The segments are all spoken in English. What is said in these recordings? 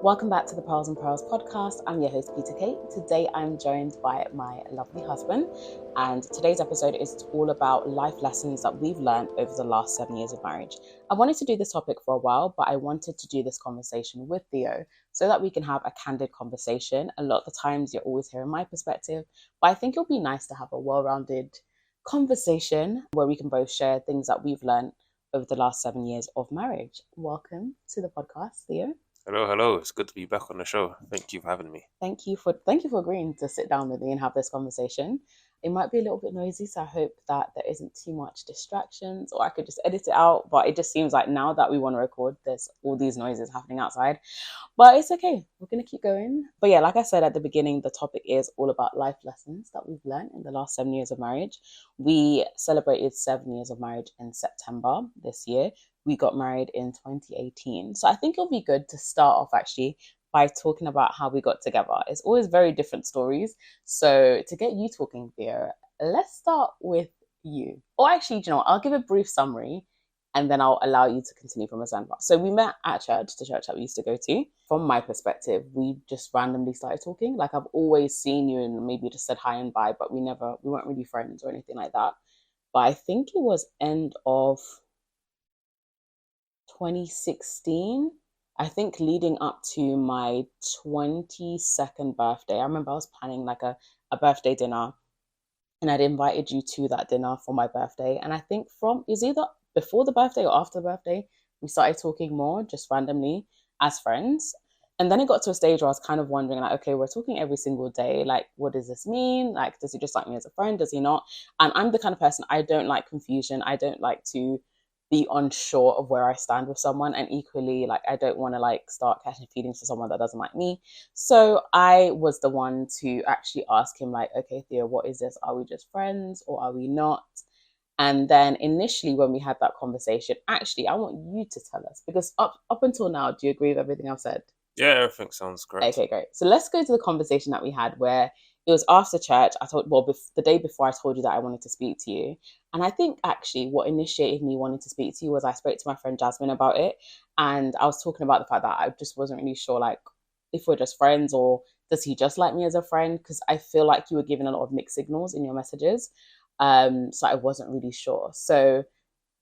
Welcome back to the Perils Podcast. I'm your host, Peta-Kay. Today I'm joined by my lovely husband, and today's episode is all about life lessons that we've learned over the last 7 years of marriage. I wanted to do this topic for a while, but I wanted to do this conversation with Theo so that we can have a candid conversation. A lot of the times you're always hearing my perspective, but I think it'll be nice to have a well-rounded conversation where we can both share things that we've learned over the last 7 years of marriage. Welcome to the podcast, Theo. Hello. It's good to be back on the show. Thank you for having me. Thank you for agreeing to sit down with me and have this conversation. It might be a little bit noisy, so I hope that there isn't too much distractions, or I could just edit it out. But it just seems like now that we want to record, there's all these noises happening outside. But it's okay. We're going to keep going. But yeah, like I said at the beginning, the topic is all about life lessons that we've learned in the last 7 years of marriage. We celebrated 7 years of marriage in September this year. We got married in 2018. So I think it'll be good to start off actually by talking about how we got together. It's always very different stories. So to get you talking, Theo, let's start with you. Or actually, you know, I'll give a brief summary and then I'll allow you to continue from a standpoint. So we met at church, the church that we used to go to. From my perspective, we just randomly started talking. Like I've always seen you and maybe just said hi and bye, but we weren't really friends or anything like that. But I think it was end of 2016, I think, leading up to my 22nd birthday. I remember I was planning like a birthday dinner, and I'd invited you to that dinner for my birthday. And I think it was either before the birthday or after the birthday, we started talking more just randomly as friends. And then it got to a stage where I was kind of wondering, like, okay, we're talking every single day. Like, what does this mean? Like, does he just like me as a friend? Does he not? And I'm the kind of person, I don't like confusion. I don't like to be unsure of where I stand with someone, and equally, like, I don't want to like start catching feelings for someone that doesn't like me. So I was the one to actually ask him, like, okay, Theo, what is this? Are we just friends or are we not? And then initially when we had that conversation, actually I want you to tell us, because up until now, do you agree with everything I've said? Yeah, everything sounds great. Okay, great. So let's go to the conversation that we had where it was after church. The day before I told you that I wanted to speak to you. And I think actually what initiated me wanting to speak to you was I spoke to my friend Jasmine about it. And I was talking about the fact that I just wasn't really sure, like, if we're just friends or does he just like me as a friend? Because I feel like you were giving a lot of mixed signals in your messages. So I wasn't really sure. So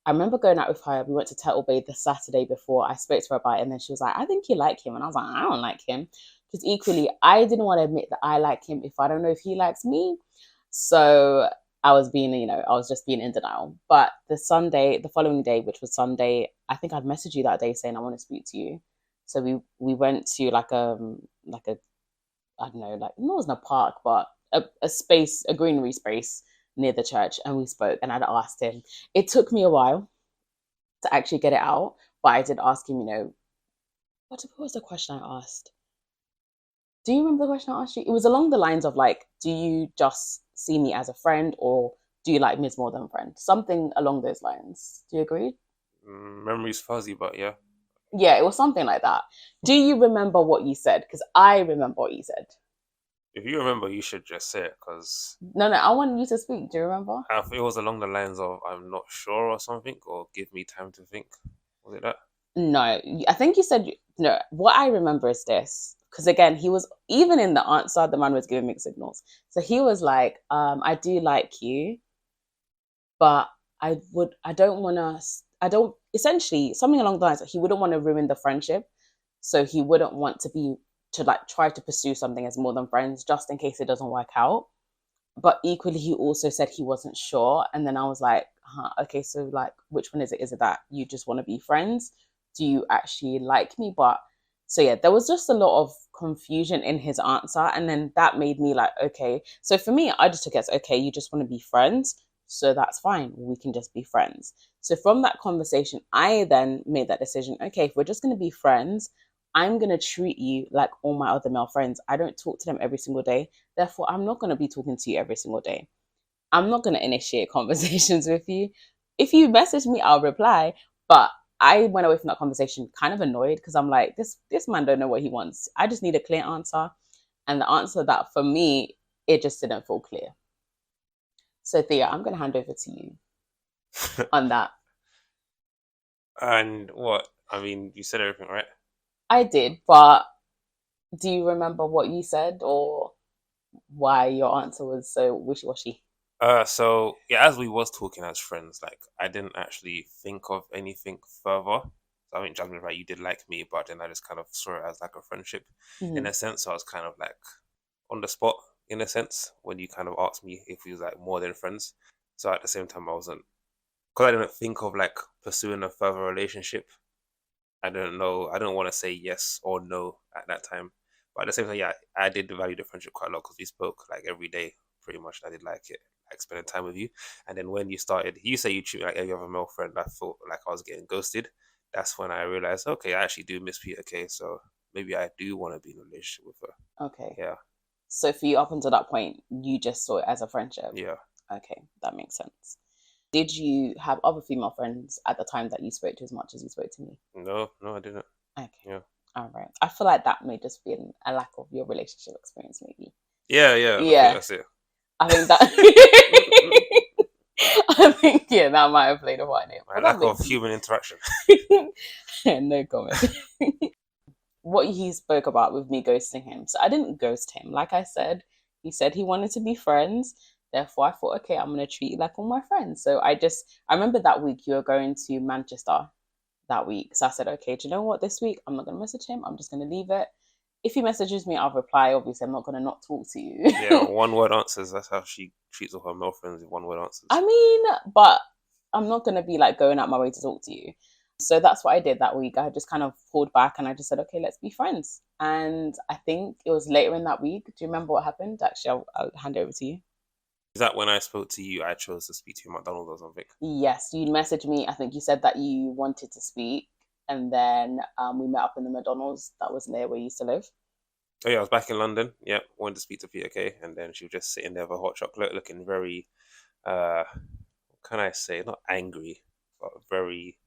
I remember going out with her. We went to Turtle Bay the Saturday before. I spoke to her about it, and then she was like, I think you like him. And I was like, I don't like him. Because equally, I didn't want to admit that I like him if I don't know if he likes me. So I was just being in denial. But the following day, which was Sunday, I think I'd messaged you that day saying I want to speak to you. So we went to like a I don't know, like, no, it wasn't a park, but a greenery space near the church, and we spoke, and I'd asked him. It took me a while to actually get it out, but I did ask him, what was the question I asked? Do you remember the question I asked you? It was along the lines of like, do you just see me as a friend, or do you like me as more than a friend? Something along those lines. Do you agree? Memory's fuzzy, but yeah. Yeah, it was something like that. Do you remember what you said? Because I remember what you said. If you remember, you should just say it, because No, I want you to speak. Do you remember? it was along the lines of I'm not sure or something, or give me time to think. Was it that? No, I think you said no. What I remember is this, because again, he was even in the answer, the man was giving mixed signals. So he was like, I do like you, but I don't, essentially something along the lines that he wouldn't want to ruin the friendship. So he wouldn't want to like try to pursue something as more than friends just in case it doesn't work out. But equally, he also said he wasn't sure. And then I was like, okay, so like, which one is it? Is it that you just want to be friends? Do you actually like me? But so yeah, there was just a lot of confusion in his answer. And then that made me like, okay. So for me, I just took it as, okay, you just want to be friends. So that's fine. We can just be friends. So from that conversation, I then made that decision. Okay, if we're just going to be friends, I'm going to treat you like all my other male friends. I don't talk to them every single day. Therefore, I'm not going to be talking to you every single day. I'm not going to initiate conversations with you. If you message me, I'll reply. But I went away from that conversation kind of annoyed, because I'm like, this man don't know what he wants. I just need a clear answer. And the answer that for me, it just didn't feel clear. So Thea, I'm going to hand over to you on that. And what? I mean, you said everything, right? I did, but Do you remember what you said or why your answer was so wishy-washy? So yeah, as we was talking as friends, like I didn't actually think of anything further. So I think Jasmine, right, you did like me, but then I just kind of saw it as like a friendship in Hmm. a sense. So I was kind of like on the spot in a sense when you kind of asked me if we was like more than friends. So at the same time, I wasn't, because I didn't think of like pursuing a further relationship. I don't know. I don't want to say yes or no at that time. But at the same time, yeah, I did value the friendship quite a lot because we spoke like every day, pretty much. I did like it, like spending time with you. And then when you started, you say you treat me like every other male friend. I thought like I was getting ghosted. That's when I realized, okay, I actually do miss Peta-Kay, so maybe I do want to be in a relationship with her. Okay. Yeah, So for you, up until that point, you just saw it as a friendship. yeah. Okay, that makes sense. Did you have other female friends at the time that you spoke to as much as you spoke to me? No, no, I didn't. Okay. Yeah, All right. I feel like that may just be a lack of your relationship experience, maybe. yeah, yeah. I think Yeah, that's it. I think that. I think yeah, that might have played a part in it, My but that lack of makes human interaction. no comment. What he spoke about with me ghosting him. So I didn't ghost him. Like I said he wanted to be friends. Therefore, I thought, okay, I'm gonna treat you like all my friends. So I remember that week you were going to Manchester that week. So I said, okay, do you know what? This week I'm not gonna message him. I'm just gonna leave it. If he messages me, I'll reply. Obviously, I'm not gonna not talk to Yeah, you. one word answers. That's how she treats all her male friends. One word I answers. mean, but I'm not gonna be like going out my way to talk to you. So that's what I did that week. I just kind of pulled back and I just said, okay, let's be friends. And I think it was later in that week. Do you remember what happened? Actually, I'll hand it over to you. Is that when I spoke to you, I chose to speak to you at McDonald's or something? Yes, you messaged me. I think you said that you wanted to speak. And then we met up in the McDonald's that was near where you used to live. Oh yeah, I was back in London. Yep, wanted to speak to Peta-Kay, and then she was just sitting there with a hot chocolate, looking very, what can I say? Not angry, but very,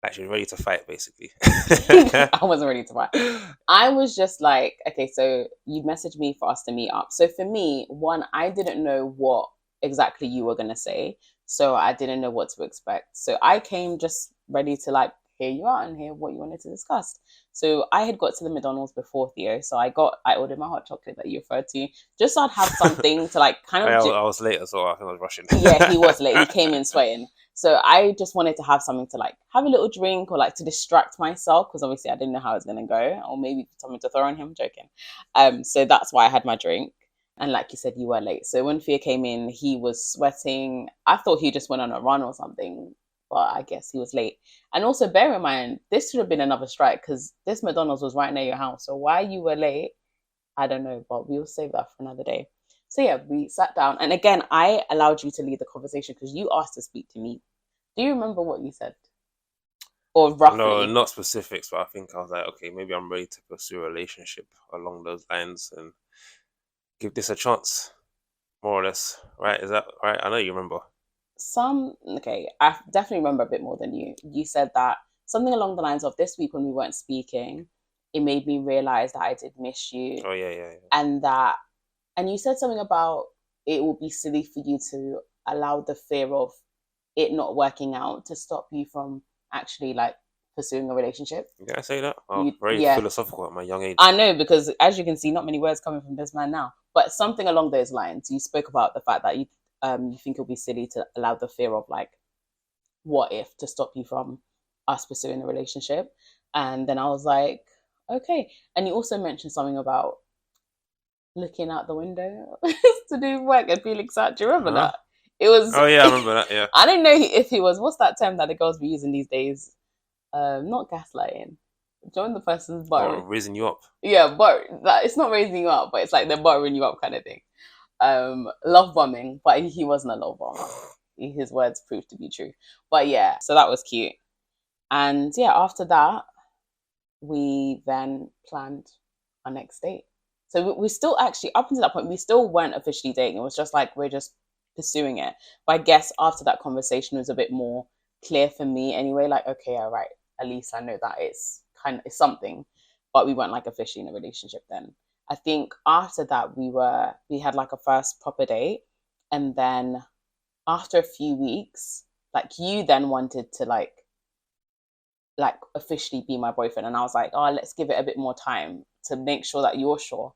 actually ready to fight, basically. I wasn't ready to fight. I was just like, okay, so you messaged me for us to meet up. So for me, one, I didn't know what exactly you were going to say. So I didn't know what to expect. So I came just ready to like hear you out and hear what you wanted to discuss. So I had got to the McDonald's before Theo. So I ordered my hot chocolate that you referred to just so I'd have something to like kind of, I was late as well. I think I was rushing. yeah, he was late. He came in sweating. So I just wanted to have something to like have a little drink or like to distract myself because obviously I didn't know how it was gonna go, or maybe something to throw on him. Joking. So that's why I had my drink. And like you said, you were late. So when Fia came in, he was sweating. I thought he just went on a run or something, but I guess he was late. And also bear in mind, this should have been another strike because this McDonald's was right near your house. So why you were late, I don't know, but we'll save that for another day. So yeah, we sat down, and again, I allowed you to lead the conversation because you asked to speak to me. Do you remember what you said, or No, roughly? not specifics, but I think I was like, okay, maybe I'm ready to pursue a relationship along those lines and give this a chance, more or less. Right? Is that right? I know you remember. Some okay, I definitely remember a bit more than you. You said that something along the lines of this week when we weren't speaking, it made me realize that I did miss you, Oh yeah, yeah, yeah. and that, and you said something about it would be silly for you to allow the fear of it not working out to stop you from actually like pursuing a relationship. Did I say that? Oh, You very yeah, philosophical at my young age. I know because as you can see, not many words coming from this man now, but something along those lines. You spoke about the fact that you think it'll be silly to allow the fear of like what if to stop you from us pursuing a relationship, and then I was like, okay. And you also mentioned something about looking out the window to do work and feeling sad. Do you remember Huh? that? It was. Oh yeah, I remember that. Yeah. I didn't know if he was. What's that term that the girls be using these days? Not gaslighting. Join the person's Or butter. raising you up. Yeah, but that it's not raising you up, but it's like they're buttering you up kind of thing. Love bombing, but he wasn't a love bomber. His words proved to be true. But yeah, so that was cute. And yeah, after that, we then planned our next date. So we still actually, up until that point, we still weren't officially dating. It was just like we're just pursuing it. But I guess after that conversation, it was a bit more clear for me anyway. Like, okay, all right, at least I know that it's something. But we weren't like officially in a relationship then. I think after that, we had like a first proper date, and then after a few weeks, like you then wanted to like like officially be my boyfriend. And I was like, oh, let's give it a bit more time to make sure that you're sure.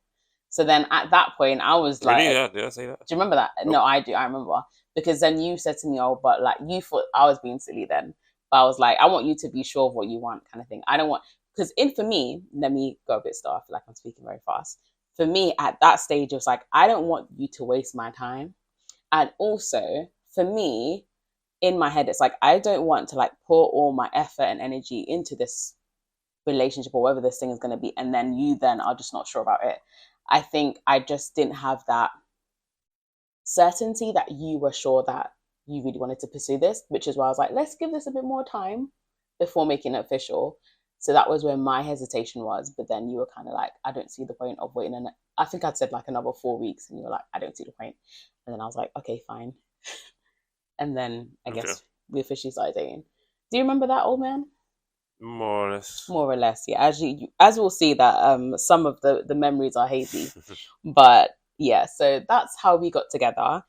So then at that point, I was like, Really? Yeah, did I say that? do you remember that? Nope. No, I do. I remember. Because then you said to me, oh, but like you thought I was being silly then. But I was like, I want you to be sure of what you want, kind of thing. I don't want, because for me, let me go a bit slow. I feel like I'm speaking very fast. For me, at that stage, it was like, I don't want you to waste my time. And also, for me, in my head, it's like, I don't want to like pour all my effort and energy into this relationship or whatever this thing is going to be. And then you then are just not sure about it. I think I just didn't have that certainty that you were sure that you really wanted to pursue this, which is why I was like, let's give this a bit more time before making it official. So that was where my hesitation was. But then you were kind of like, I don't see the point of waiting. And I think I'd said like another 4 weeks, and you were like, I don't see the point. And then I was like, okay, fine. And then I guess we officially started dating. Do you remember that, old man? More or less. More or less, yeah. As we'll see that some of the memories are hazy. But yeah, so that's how we got together.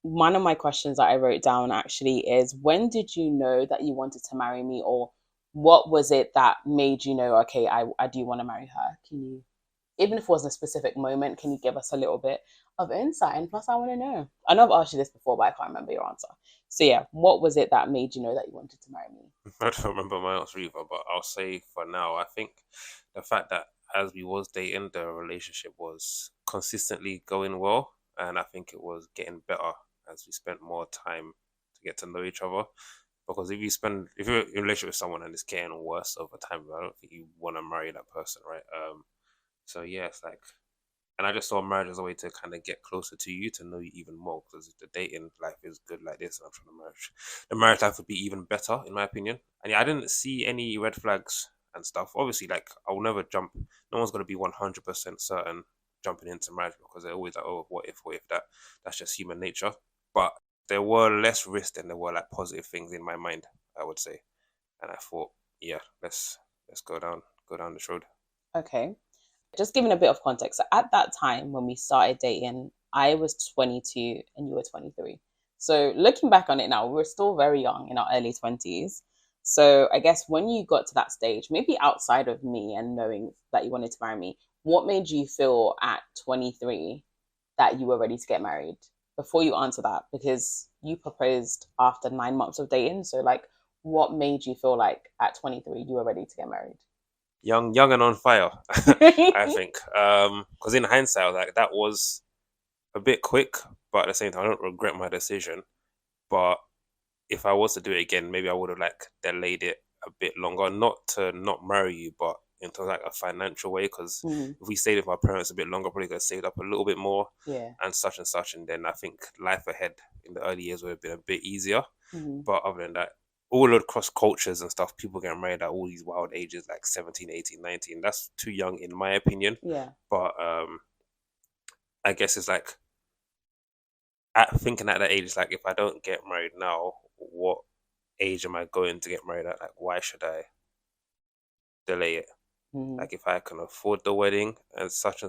One of my questions that I wrote down actually is, when did you know that you wanted to marry me, or what was it that made you know, okay, I do want to marry her? Can you, even if it wasn't a specific moment, can you give us a little bit of insight? And plus, I want to know. I know I've asked you this before, but I can't remember your answer. So yeah, what was it that made you know that you wanted to marry me? I don't remember my answer either, but I'll say for now, I think the fact that as we was dating, the relationship was consistently going well, and I think it was getting better as we spent more time to get to know each other. Because if you're in a relationship with someone and it's getting worse over time, I don't think you want to marry that person, right? So yeah, it's like, and I just saw marriage as a way to kind of get closer to you, to know you even more. Because the dating life is good like this, and I'm trying to the marriage life would be even better, in my opinion. And yeah, I didn't see any red flags and stuff. Obviously, like, I will never jump. No one's gonna be 100% certain jumping into marriage, because they're always like, oh, what if that? That's just human nature. But there were less risks than there were like positive things in my mind, I would say. And I thought, yeah, let's go down this road. Okay. Just giving a bit of context. So at that time when we started dating, I was 22 and you were 23. So looking back on it now, we're still very young in our early 20s. So I guess when you got to that stage, maybe outside of me and knowing that you wanted to marry me, what made you feel at 23 that you were ready to get married? Before you answer that, because you proposed after 9 months of dating. So like, what made you feel like at 23 you were ready to get married? Young and on fire, I think. Because in hindsight, I was like, that was a bit quick, but at the same time, I don't regret my decision. But if I was to do it again, maybe I would have like delayed it a bit longer, not to not marry you, but in terms of like a financial way. Because if we stayed with my parents a bit longer, probably could have saved up a little bit more, and such and such. And then I think life ahead in the early years would have been a bit easier. But other than that, all across cultures and stuff, people get married at all these wild ages, like 17, 18, 19. That's too young, in my opinion. Yeah. But I guess it's like, thinking at that age, it's like, if I don't get married now, what age am I going to get married at? Like, why should I delay it? Like, if I can afford the wedding and such,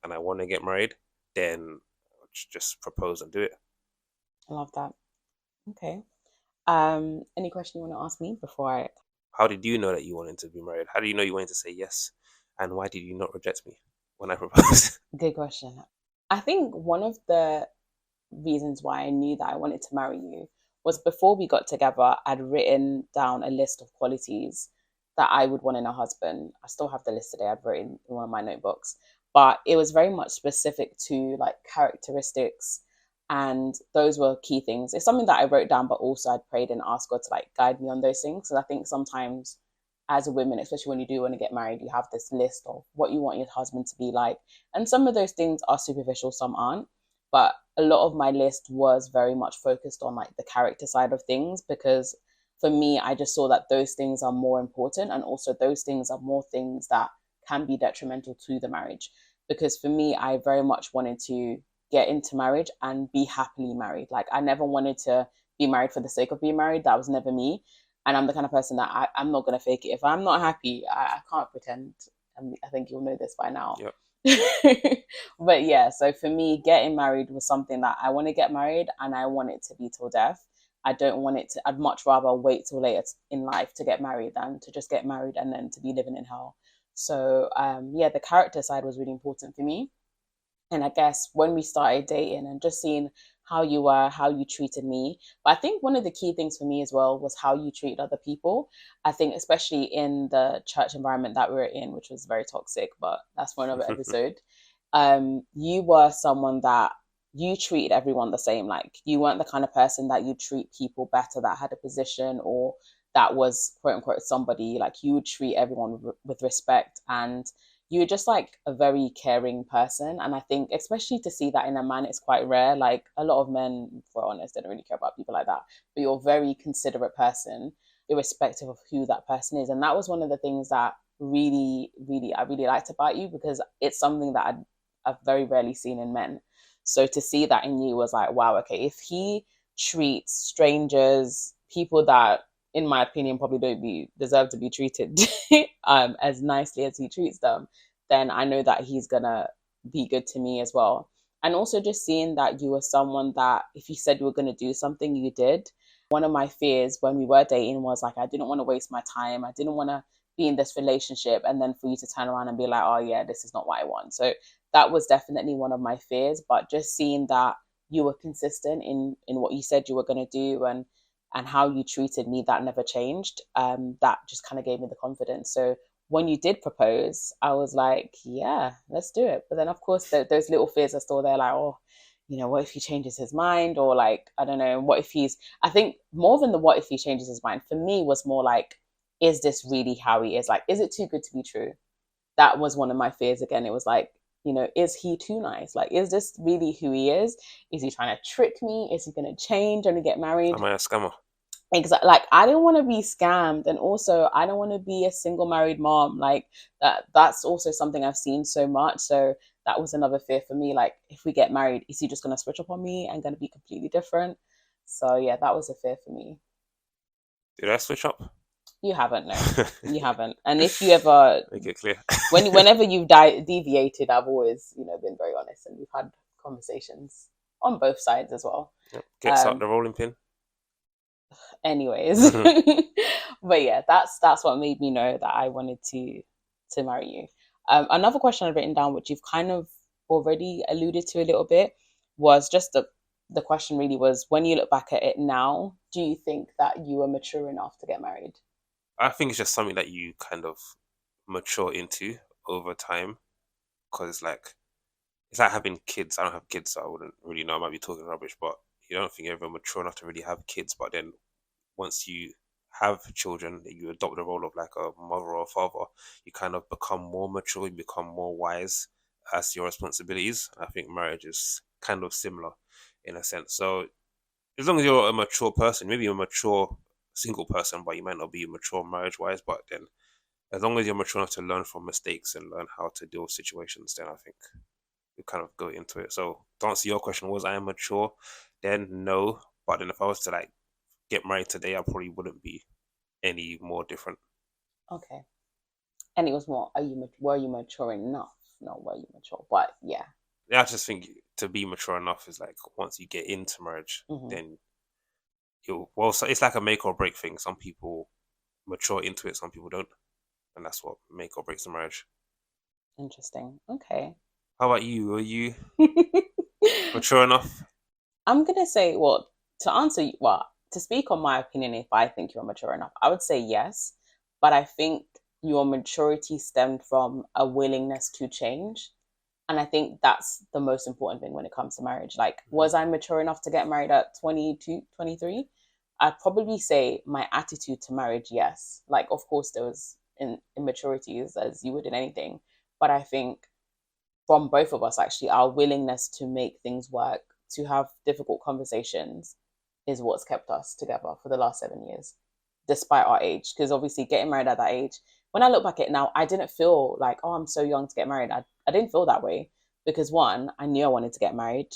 and I want to get married, then I'll just propose and do it. I love that. Okay. Any question you want to ask me before I? How did you know that you wanted to be married? How do you know you wanted to say yes? And why did you not reject me when I proposed? Good question. I think one of the reasons why I knew that I wanted to marry you was, before we got together, I'd written down a list of qualities that I would want in a husband. I still have the list today. I've written in one of my notebooks, but it was very much specific to like characteristics, and those were key things. It's something that I wrote down, but also I'd prayed and asked God to like guide me on those things. Because I think sometimes as a woman, especially when you do want to get married, you have this list of what you want your husband to be like. And some of those things are superficial, some aren't. But a lot of my list was very much focused on like the character side of things, because for me, I just saw that those things are more important. And also those things are more things that can be detrimental to the marriage. Because for me, I very much wanted to get into marriage and be happily married. Like, I never wanted to be married for the sake of being married. That was never me. And I'm the kind of person that I'm not going to fake it. If I'm not happy, I can't pretend. I think you'll know this by now. Yep. But yeah, so for me, getting married was something that I want to get married, and I want it to be till death. I don't want it to, I'd much rather wait till later in life to get married than to just get married and then to be living in hell. So yeah, the character side was really important for me. And I guess when we started dating and just seeing how you were, how you treated me. But I think one of the key things for me as well was how you treat other people. I think especially in the church environment that we were in, which was very toxic, but that's for another episode. You were someone that you treated everyone the same. Like you weren't the kind of person that you treat people better that had a position or that was quote unquote somebody. Like you would treat everyone with respect, and you were just like a very caring person. And I think especially to see that in a man is quite rare. Like a lot of men, if we're honest, they don't really care about people like that, but you're a very considerate person irrespective of who that person is. And that was one of the things that I really liked about you, because it's something that I've very rarely seen in men. So to see that in you was like, wow, okay, if he treats strangers, people that in my opinion probably don't deserve to be treated as nicely as he treats them, then I know that he's gonna be good to me as well. And also just seeing that you were someone that if you said you were gonna do something, you did. One of my fears when we were dating was like I didn't want to waste my time. I didn't want to be in this relationship and then for you to turn around and be like, oh yeah, this is not what I want. So that was definitely one of my fears. But just seeing that you were consistent in what you said you were going to do and how you treated me, that never changed. That just kind of gave me the confidence. So when you did propose, I was like, yeah, let's do it. But then of course those little fears are still there, like, oh, you know, what if he changes his mind? Or like, I don't know, what if I think more than the what if he changes his mind, for me was more like, is this really how he is? Like, is it too good to be true? That was one of my fears again. It was like, you know, is he too nice? Like, is this really who he is? Is he trying to trick me? Is he going to change when we get married? Am I a scammer? Exactly. Like, I don't want to be scammed. And also, I don't want to be a single married mom. Like, that's also something I've seen so much. So that was another fear for me. Like, if we get married, is he just going to switch up on me and going to be completely different? So yeah, that was a fear for me. Did I switch up? You haven't, no. You haven't. And if you ever make it clear, whenever you've deviated, I've always, you know, been very honest, and we've had conversations on both sides as well. Yep. Gets out the rolling pin. Anyways, but yeah, that's what made me know that I wanted to marry you. Another question I've written down, which you've kind of already alluded to a little bit, was just the question really was, when you look back at it now, do you think that you were mature enough to get married? I think it's just something that you kind of mature into over time, because it's like having kids. I don't have kids, so I wouldn't really know. I might be talking rubbish, but you don't think you're ever mature enough to really have kids. But then once you have children, you adopt the role of like a mother or a father, you kind of become more mature, you become more wise as your responsibilities. I think marriage is kind of similar in a sense. So as long as you're a mature person, maybe you're a mature single person, but you might not be mature marriage wise, but then as long as you're mature enough to learn from mistakes and learn how to deal with situations, then I think you kind of go into it. So to answer your question, was I mature? Then no. But then if I was to like get married today, I probably wouldn't be any more different. Okay. And it was more, were you mature enough? Not were you mature, but yeah. Yeah, I just think to be mature enough is like once you get into marriage, then so it's like a make or break thing. Some people mature into it, some people don't, and that's what make or breaks the marriage. Interesting. Okay. How about you? Were you mature enough? I'm gonna say, well, to speak on my opinion, if I think you're mature enough, I would say yes, but I think your maturity stemmed from a willingness to change. And I think that's the most important thing when it comes to marriage. Like, was I mature enough to get married at 22, 23? I'd probably say my attitude to marriage, yes. Like, of course, there was immaturities as you would in anything. But I think from both of us, actually, our willingness to make things work, to have difficult conversations, is what's kept us together for the last 7 years, despite our age. Because obviously getting married at that age, when I look back at it now, I didn't feel like, oh, I'm so young to get married. I didn't feel that way because one, I knew I wanted to get married.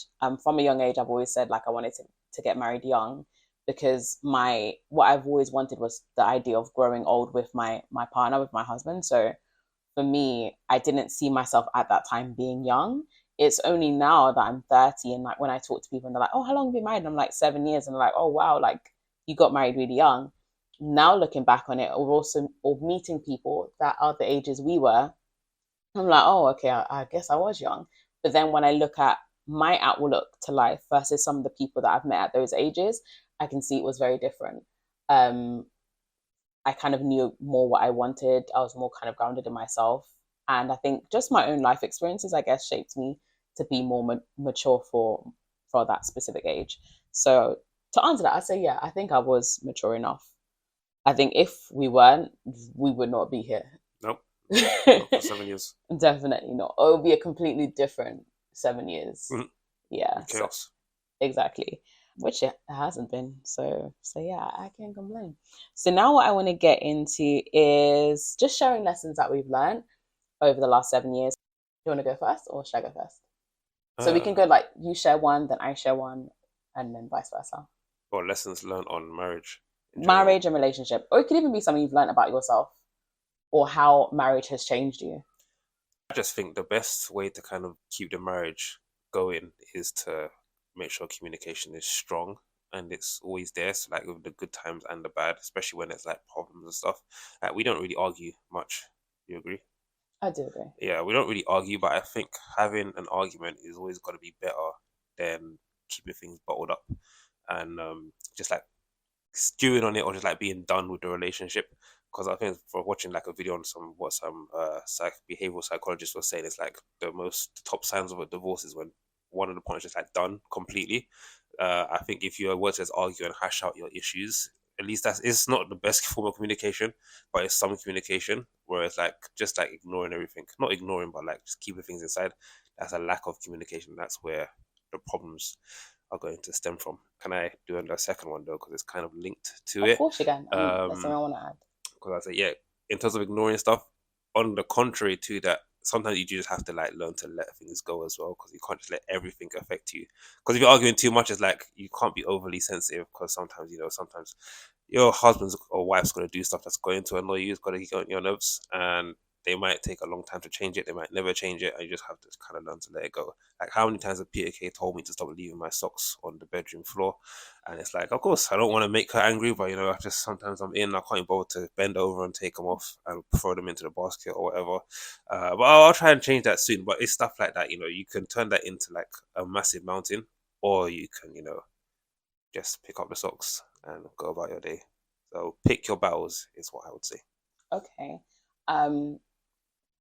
From a young age, I've always said like I wanted to get married young because what I've always wanted was the idea of growing old with my partner, with my husband. So for me, I didn't see myself at that time being young. It's only now that I'm 30 and like when I talk to people and they're like, oh, how long have you been married? And I'm like 7 years, and they're like, oh wow, like you got married really young. Now looking back on it, or meeting people that are the ages we were, I'm like, oh, okay, I guess I was young. But then when I look at my outlook to life versus some of the people that I've met at those ages, I can see it was very different. Um, I kind of knew more what I wanted. I was more kind of grounded in myself. And I think just my own life experiences, I guess, shaped me to be more mature for that specific age. So to answer that, I say, yeah, I think I was mature enough. I think if we weren't, we would not be here. Nope. Not for 7 years. Definitely not. It would be a completely different 7 years. Mhm. Yeah. Chaos. Exactly. Which it hasn't been. So yeah, I can't complain. So now what I want to get into is just sharing lessons that we've learned over the last 7 years. Do you want to go first or should I go first? So we can go like you share one, then I share one, and then vice versa. Or lessons learned on marriage. Marriage and relationship. Or it could even be something you've learned about yourself or how marriage has changed you. I just think the best way to kind of keep the marriage going is to make sure communication is strong and it's always there. So like with the good times and the bad, especially when it's like problems and stuff. Like we don't really argue much. You agree? I do agree. Yeah, we don't really argue, but I think having an argument is always got to be better than keeping things bottled up and just like stewing on it or just like being done with the relationship. Because I think for watching like a video on some behavioral psychologist was saying, it's like the top signs of a divorce is when one of the partners just like done completely. I think if you were to just argue and hash out your issues, at least it's not the best form of communication, but it's some communication. Where it's like just like ignoring everything, not ignoring, but like just keeping things inside. That's a lack of communication. That's where the problems are going to stem from. Can I do the second one though, because it's kind of linked to it? Of course you can. That's something I want to add. Because I say, yeah, in terms of ignoring stuff, on the contrary to that, sometimes you just have to like learn to let things go as well, because you can't just let everything affect you. Because if you're arguing too much, it's like you can't be overly sensitive, because sometimes your husband's or wife's going to do stuff that's going to annoy you. It's going to get on your nerves, and they might take a long time to change it. They might never change it, and you just have to kind of learn to let it go. Like how many times have Peta-Kay told me to stop leaving my socks on the bedroom floor, and it's like, of course, I don't want to make her angry, but I just sometimes I can't bother to bend over and take them off and throw them into the basket or whatever. But I'll try and change that soon. But it's stuff like that, you can turn that into like a massive mountain, or you can, just pick up the socks and go about your day. So pick your battles is what I would say. Okay.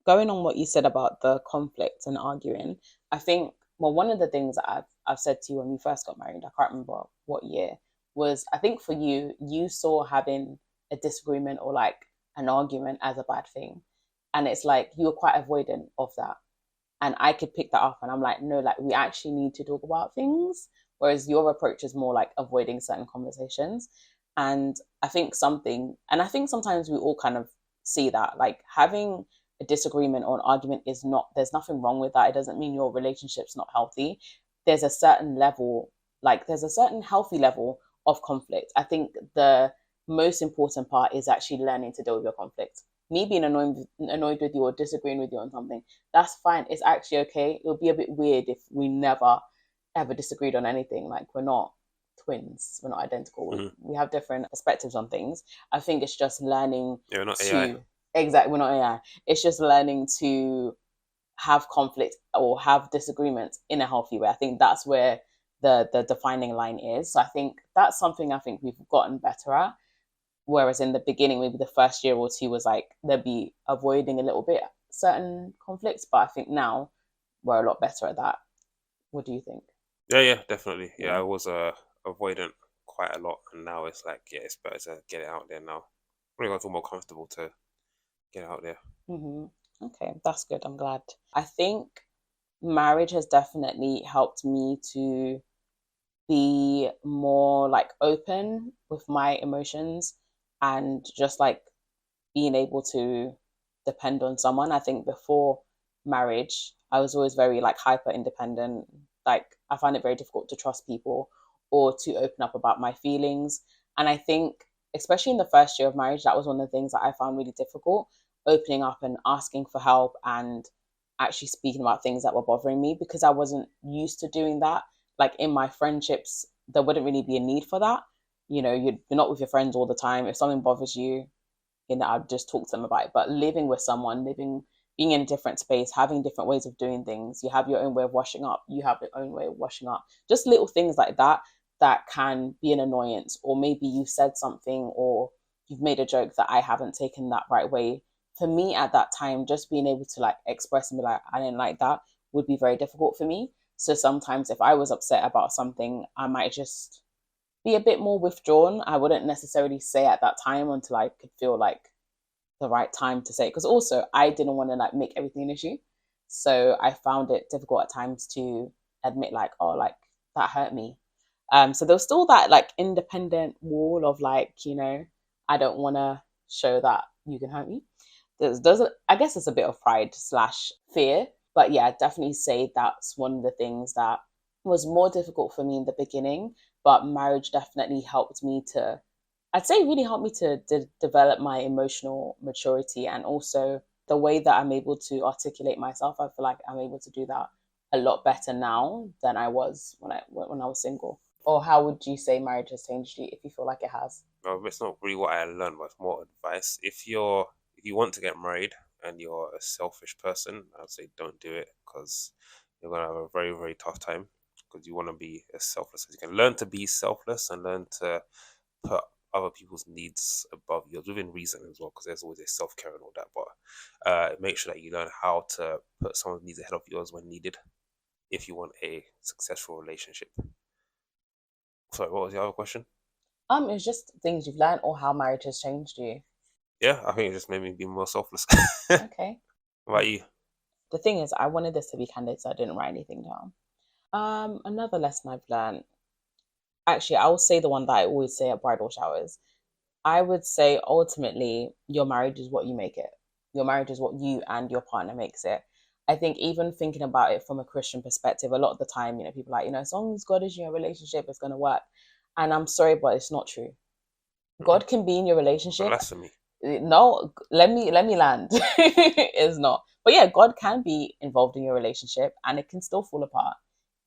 Going on what you said about the conflict and arguing, I think, well, one of the things that I've said to you when we first got married, I can't remember what year, was I think for you, you saw having a disagreement or like an argument as a bad thing. And it's like you were quite avoidant of that. And I could pick that up and I'm like, no, like we actually need to talk about things. Whereas your approach is more like avoiding certain conversations. And I think sometimes we all kind of see that, like having a disagreement or an argument there's nothing wrong with that. It doesn't mean your relationship's not healthy. There's a certain healthy level of conflict. I think the most important part is actually learning to deal with your conflict. Me being annoyed with you or disagreeing with you on something, that's fine. It's actually okay. It would be a bit weird if we never ever disagreed on anything. Like we're not twins, we're not identical. Mm-hmm. We have different perspectives on things. I think it's just learning we're not AI. Exactly, we're not AI. It's just learning to have conflict or have disagreements in a healthy way. I think that's where the defining line is. So I think that's something I think we've gotten better at. Whereas in the beginning, maybe the first year or two was like there'd be avoiding a little bit certain conflicts, but I think now we're a lot better at that. What do you think? Yeah, definitely. Yeah, I was avoidant quite a lot, and now it's like, yeah, it's better to get it out there now. I feel more comfortable to get it out there. Mm-hmm. Okay, that's good. I'm glad. I think marriage has definitely helped me to be more like open with my emotions and just like being able to depend on someone. I think before marriage, I was always very like hyper independent. Like I find it very difficult to trust people or to open up about my feelings. And I think, especially in the first year of marriage, that was one of the things that I found really difficult, opening up and asking for help and actually speaking about things that were bothering me, because I wasn't used to doing that. Like in my friendships, there wouldn't really be a need for that. you're not with your friends all the time. If something bothers you, I'd just talk to them about it. But living with someone, being in a different space, having different ways of doing things, you have your own way of washing up, you have your own way of washing up. Just little things like that can be an annoyance, or maybe you said something or you've made a joke that I haven't taken that right way. For me at that time, just being able to like express and be like, I didn't like that, would be very difficult for me. So sometimes if I was upset about something, I might just be a bit more withdrawn. I wouldn't necessarily say at that time until I could feel like the right time to say it. Because also I didn't want to like make everything an issue. So I found it difficult at times to admit like, oh, like that hurt me. So there was still that like independent wall of like, I don't want to show that you can hurt me. I guess it's a bit of pride slash fear. But yeah, I'd definitely say that's one of the things that was more difficult for me in the beginning. But marriage definitely helped me to, I'd say, really helped me to develop my emotional maturity, and also the way that I'm able to articulate myself. I feel like I'm able to do that a lot better now than I was when I was single. Or how would you say marriage has changed you, if you feel like it has? No, it's not really what I learned, but it's more advice. If you want to get married and you're a selfish person, I'd say don't do it, because you're gonna have a very, very tough time, because you want to be as selfless as you can. Learn to be selfless and learn to put other people's needs above yours within reason as well, because there's always a self-care and all that. But make sure that you learn how to put someone's needs ahead of yours when needed, if you want a successful relationship. Sorry, what was the other question? It's just things you've learned or how marriage has changed you. Yeah, I think it just made me be more selfless. Okay. What about you? The thing is, I wanted this to be candid, so I didn't write anything down. Another lesson I've learned. Actually, I will say the one that I always say at bridal showers. I would say ultimately, your marriage is what you make it. Your marriage is what you and your partner makes it. I think even thinking about it from a Christian perspective, a lot of the time, people are like, as long as God is in your relationship, it's going to work. And I'm sorry, but it's not true. God can be in your relationship. Blasphemy. No, let me land. It's not. But yeah, God can be involved in your relationship and it can still fall apart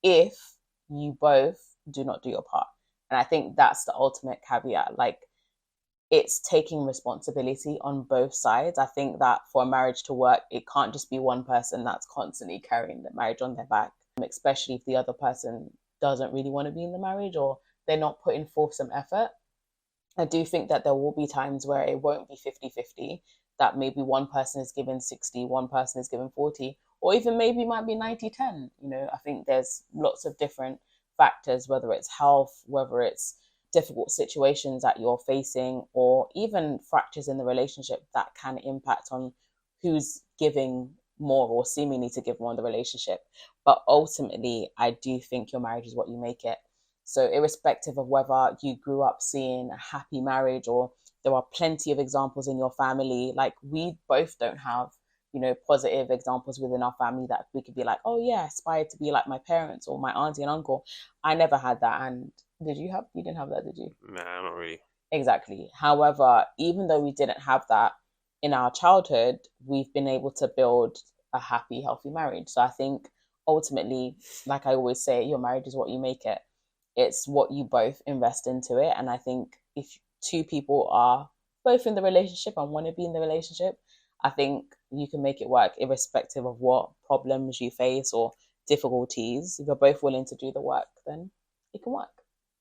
if you both do not do your part. And I think that's the ultimate caveat. Like, it's taking responsibility on both sides. I think that for a marriage to work, it can't just be one person that's constantly carrying the marriage on their back, especially if the other person doesn't really want to be in the marriage or they're not putting forth some effort. I do think that there will be times where it won't be 50-50, that maybe one person is given 60, one person is given 40, or even maybe might be 90-10. I think there's lots of different factors, whether it's health, whether it's difficult situations that you're facing, or even fractures in the relationship that can impact on who's giving more or seemingly to give more in the relationship. But ultimately, I do think your marriage is what you make it. So irrespective of whether you grew up seeing a happy marriage or there are plenty of examples in your family, like we both don't have, positive examples within our family that we could be like, oh yeah, I aspire to be like my parents or my auntie and uncle. I never had that. And you didn't have that, did you? Nah, not really. Exactly. However, even though we didn't have that in our childhood, we've been able to build a happy, healthy marriage. So I think ultimately, like I always say, your marriage is what you make it. It's what you both invest into it. And I think if two people are both in the relationship and want to be in the relationship, I think you can make it work irrespective of what problems you face or difficulties. If you're both willing to do the work, then it can work.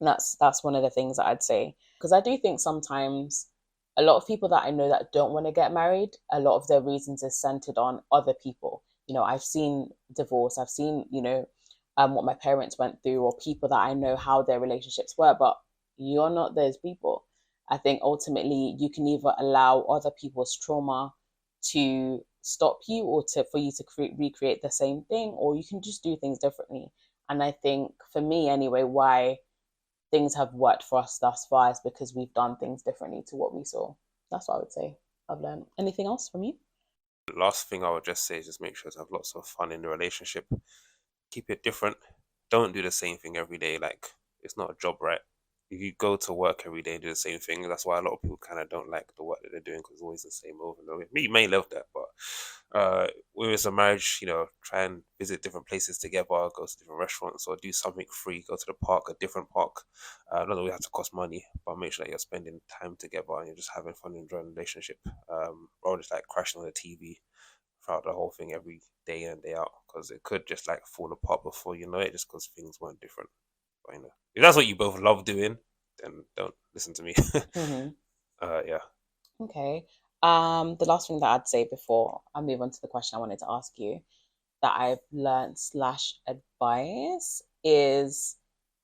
And that's one of the things that I'd say. Because I do think sometimes a lot of people that I know that don't want to get married, a lot of their reasons is centered on other people. I've seen divorce, I've seen, what my parents went through, or people that I know how their relationships were, but you're not those people. I think ultimately you can either allow other people's trauma to stop you or for you to recreate the same thing, or you can just do things differently. And I think for me anyway, why things have worked for us thus far is because we've done things differently to what we saw. That's what I would say I've learned. Anything else from you? The last thing I would just say is just make sure to have lots of fun in the relationship. Keep it different. Don't do the same thing every day. Like, it's not a job, right? if you go to work every day and do the same thing, that's why a lot of people kind of don't like the work that they're doing because it's always the same over and over. Me, you may love that, but when it's a marriage, try and visit different places together, go to different restaurants, or do something free. Go to the park, a different park. Not that we have to cost money, but make sure that you're spending time together and you're just having fun, enjoying the relationship. Rather just like crashing on the TV throughout the whole thing every day in and day out, because it could just like fall apart before you know it, just because things weren't different. But, if that's what you both love doing, then don't listen to me. Mm-hmm. Yeah. Okay. The last thing that I'd say before I move on to the question I wanted to ask you that I've learned slash advice is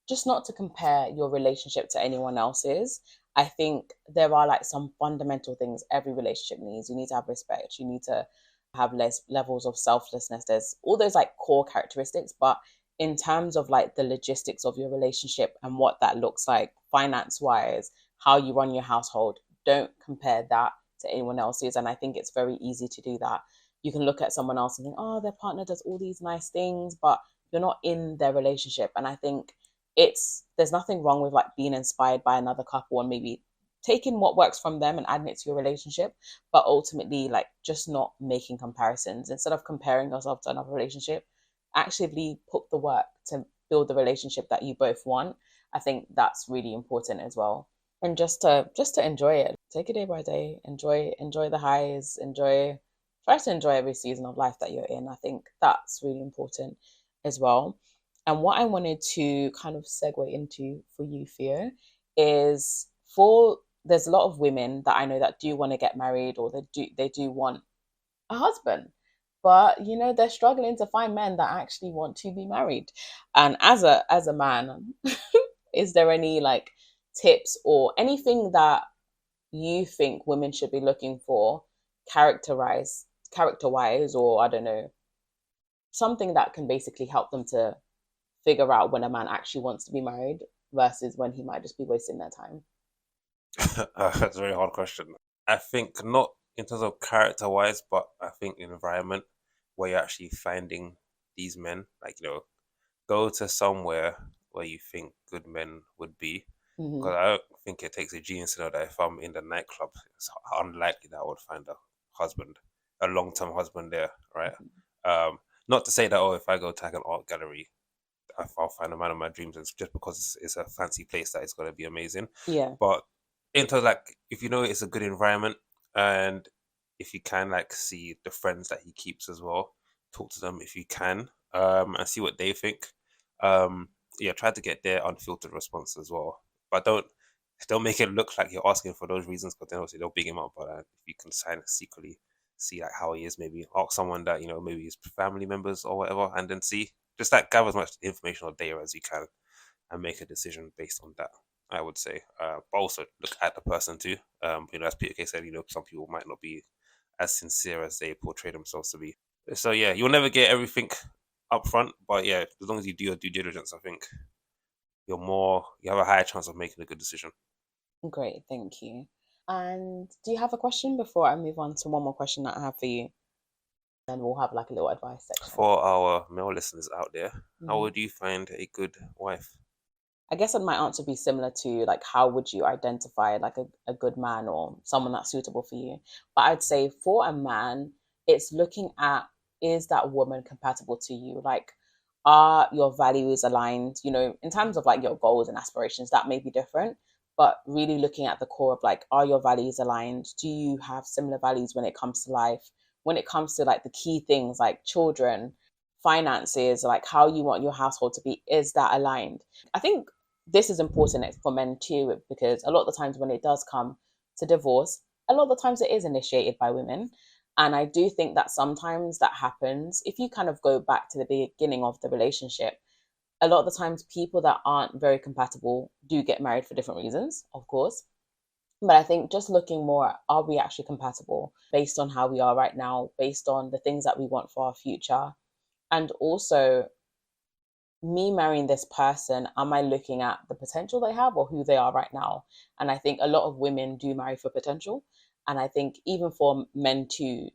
just not to compare your relationship to anyone else's. I think there are like some fundamental things every relationship needs. You need to have respect. You need to have less levels of selflessness. There's all those like core characteristics, but in terms of like the logistics of your relationship and what that looks like finance wise, how you run your household, don't compare that to anyone else's. And I think it's very easy to do that. You can look at someone else and think, oh, their partner does all these nice things, but you're not in their relationship. And I think there's nothing wrong with like being inspired by another couple and maybe taking what works from them and adding it to your relationship, but ultimately like just not making comparisons. Instead of comparing yourself to another relationship, actively put the work to build the relationship that you both want. I think that's really important as well. And just to enjoy it, take it day by day, enjoy the highs, try to enjoy every season of life that you're in. I think that's really important as well. And what I wanted to kind of segue into for you, Theo, is there's a lot of women that I know that do want to get married, or they do want a husband, but they're struggling to find men that actually want to be married. And as a man, is there any like tips or anything that you think women should be looking for character wise, or I don't know, something that can basically help them to figure out when a man actually wants to be married versus when he might just be wasting their time? That's a very hard question. I think not in terms of character wise, but I think environment where you're actually finding these men. Like, go to somewhere where you think good men would be. Mm-hmm. Because I don't think it takes a genius to know that if I'm in the nightclub, it's unlikely that I would find a long-term husband there, right? Not to say that, if I go to like an art gallery, I'll find a man of my dreams. It's just because it's a fancy place that it's going to be amazing. Yeah. But in terms of, like, if you know it's a good environment, and if you can like see the friends that he keeps as well, talk to them if you can, and see what they think. Yeah, try to get their unfiltered response as well, but don't make it look like you're asking for those reasons, because then obviously they'll big him up. But if you can secretly see like how he is, maybe ask someone that maybe his family members or whatever, and then see, just like gather as much information or data as you can and make a decision based on that, I would say. But also look at the person too. As Peta-Kay said, some people might not be as sincere as they portray themselves to be. So yeah, you'll never get everything up front, but yeah, as long as you do your due diligence, I think you have a higher chance of making a good decision. Great, thank you. And do you have a question before I move on to one more question that I have for you? Then we'll have like a little advice section. For our male listeners out there, how Mhm. would you find a good wife? I guess my answer would be similar to like how would you identify like a good man or someone that's suitable for you. But I'd say for a man, it's looking at, is that woman compatible to you? Like, are your values aligned? In terms of like your goals and aspirations, that may be different, but really looking at the core of like, are your values aligned? Do you have similar values when it comes to life? When it comes to like the key things like children, finances, like how you want your household to be, is that aligned? I think this is important for men too, because a lot of the times when it does come to divorce, a lot of the times it is initiated by women. And I do think that sometimes that happens. If you kind of go back to the beginning of the relationship, a lot of the times people that aren't very compatible do get married for different reasons, of course. But I think just looking more at, are we actually compatible based on how we are right now, based on the things that we want for our future? And also, me marrying this person, am I looking at the potential they have or who they are right now? And I think a lot of women do marry for potential. And I think even for men to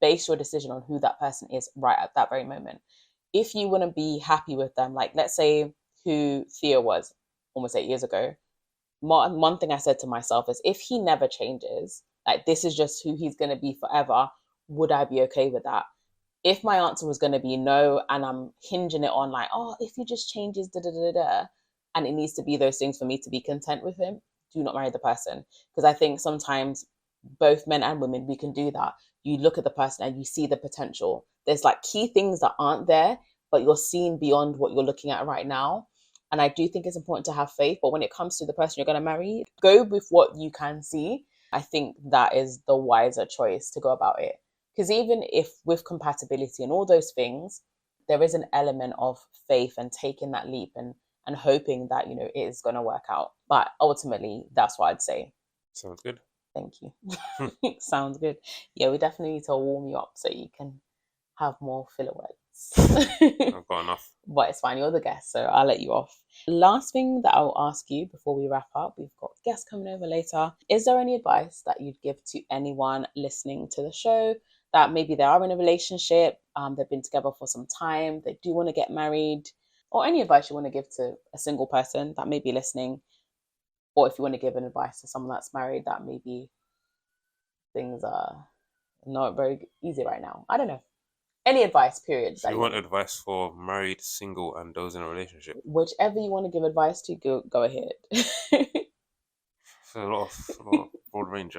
base your decision on who that person is right at that very moment. If you wouldn't be happy with them, like let's say who Theo was almost 8 years ago, one thing I said to myself is, if he never changes, like this is just who he's going to be forever, would I be okay with that? If my answer was going to be no, and I'm hinging it on like, oh, if he just changes, da da da da, and it needs to be those things for me to be content with him, do not marry the person. Because I think sometimes both men and women, we can do that. You look at the person and you see the potential. There's like key things that aren't there, but you're seeing beyond what you're looking at right now. And I do think it's important to have faith. But when it comes to the person you're going to marry, go with what you can see. I think that is the wiser choice to go about it. Because even if with compatibility and all those things, there is an element of faith and taking that leap and hoping that, it is going to work out. But ultimately, that's what I'd say. Sounds good. Thank you. Sounds good. Yeah, we definitely need to warm you up so you can have more filler words. I've got enough. But it's fine. You're the guest, so I'll let you off. Last thing that I'll ask you before we wrap up, we've got guests coming over later. Is there any advice that you'd give to anyone listening to the show that maybe they are in a relationship, they've been together for some time, they do want to get married, or any advice you want to give to a single person that may be listening, or if you want to give an advice to someone that's married that maybe things are not very easy right now? I don't know. Any advice, period. So you want advice for married, single, and those in a relationship? Whichever you want to give advice to, go ahead. It's a lot of broad range.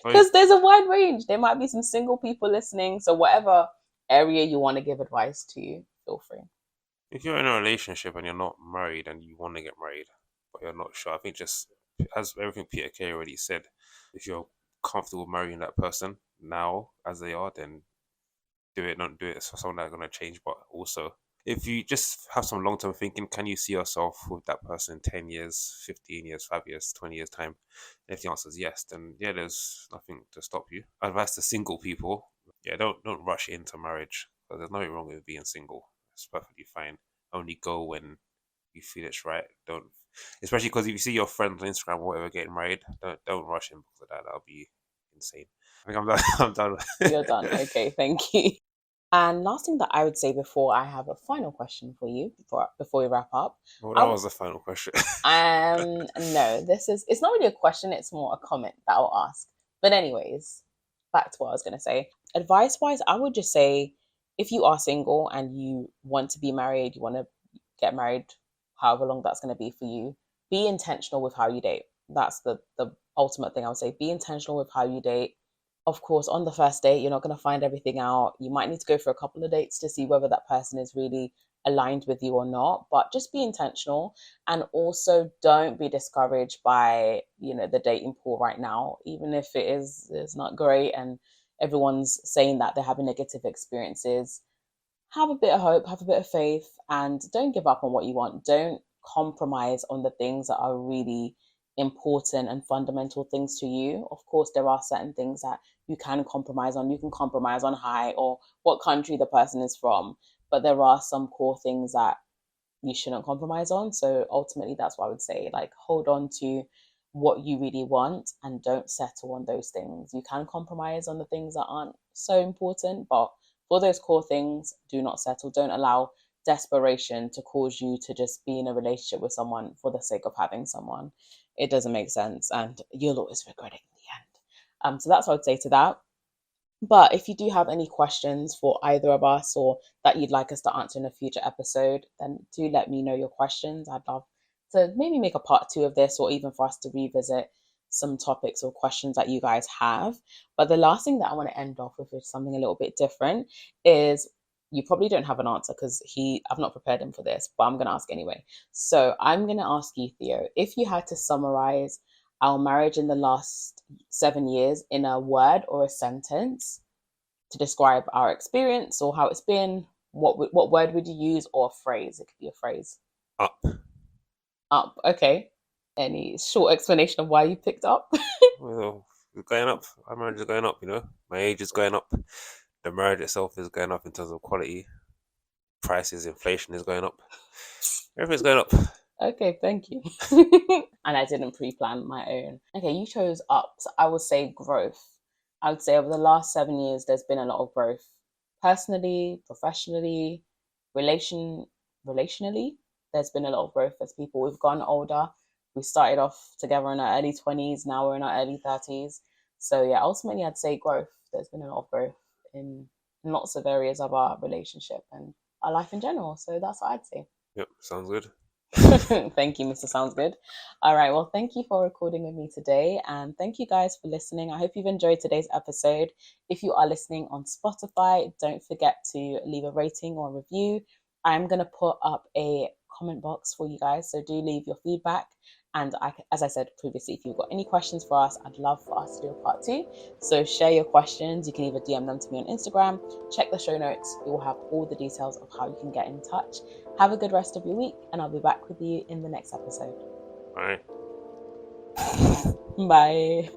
Because there's a wide range. There might be some single people listening. So whatever area you want to give advice to, feel free. If you're in a relationship and you're not married and you want to get married, but you're not sure, I think just as everything Peta-Kay already said, if you're comfortable marrying that person now as they are, then do it. Don't do it for someone that's going to change. But also, if you just have some long-term thinking, can you see yourself with that person in 10 years, 15 years, 5 years, 20 years time? And if the answer is yes, then yeah, there's nothing to stop you. Advice to single people, yeah, don't rush into marriage, because there's nothing wrong with being single. It's perfectly fine. Only go when you feel it's right. Don't, especially because if you see your friends on Instagram or whatever getting married, don't rush in because of that. That'll be insane. I think I'm done. I'm done. You're done. Okay, thank you. And last thing that I would say before I have a final question for you, before we wrap up. Well, that was the final question. No, it's not really a question, it's more a comment that I'll ask. But anyways, back to what I was going to say. Advice-wise, I would just say, if you are single and you want to be married, you want to get married, however long that's going to be for you, be intentional with how you date. That's the ultimate thing I would say. Be intentional with how you date. Of course, on the first date, you're not going to find everything out. You might need to go for a couple of dates to see whether that person is really aligned with you or not, but just be intentional. And also don't be discouraged by, the dating pool right now, even if it's not great and everyone's saying that they're having negative experiences. Have a bit of hope, have a bit of faith, and don't give up on what you want. Don't compromise on the things that are really important and fundamental things to you. Of course, there are certain things that you can compromise on. You can compromise on height or what country the person is from, but there are some core things that you shouldn't compromise on. So ultimately, that's what I would say. Like, hold on to what you really want and don't settle on those things. You can compromise on the things that aren't so important, but for those core things, do not settle. Don't allow desperation to cause you to just be in a relationship with someone for the sake of having someone. It doesn't make sense, and you'll always regret it in the end. So that's what I'd say to that. But if you do have any questions for either of us or that you'd like us to answer in a future episode, then do let me know your questions. I'd love to maybe make a part 2 of this, or even for us to revisit some topics or questions that you guys have. But the last thing that I want to end off with is something a little bit different. Is you probably don't have an answer because I've not prepared him for this, but I'm going to ask anyway. So I'm going to ask you, Theo, if you had to summarize our marriage in the last 7 years in a word or a sentence to describe our experience or how it's been, what word would you use, or a phrase? It could be a phrase. Up. Okay. Any short explanation of why you picked up? Well, it's going up. Our marriage is going up, My age is going up. The marriage itself is going up in terms of quality. Prices, inflation is going up. Everything's going up. Okay, thank you. And I didn't pre-plan my own. Okay, you chose up. So I would say growth. I would say over the last 7 years, there's been a lot of growth. Personally, professionally, relationally, there's been a lot of growth as people. We've gotten older. We started off together in our early 20s. Now we're in our early 30s. So yeah, ultimately I'd say growth. There's been a lot of growth in lots of areas of our relationship and our life in general. So that's what I'd say. Yep, sounds good. Thank you, Mr. Sounds Good. All right. Well, thank you for recording with me today. And thank you guys for listening. I hope you've enjoyed today's episode. If you are listening on Spotify, don't forget to leave a rating or a review. I'm going to put up a comment box for you guys. So do leave your feedback. And as I said previously, if you've got any questions for us, I'd love for us to do a part 2. So share your questions. You can either DM them to me on Instagram. Check the show notes. It will have all the details of how you can get in touch. Have a good rest of your week, and I'll be back with you in the next episode. All right. Bye.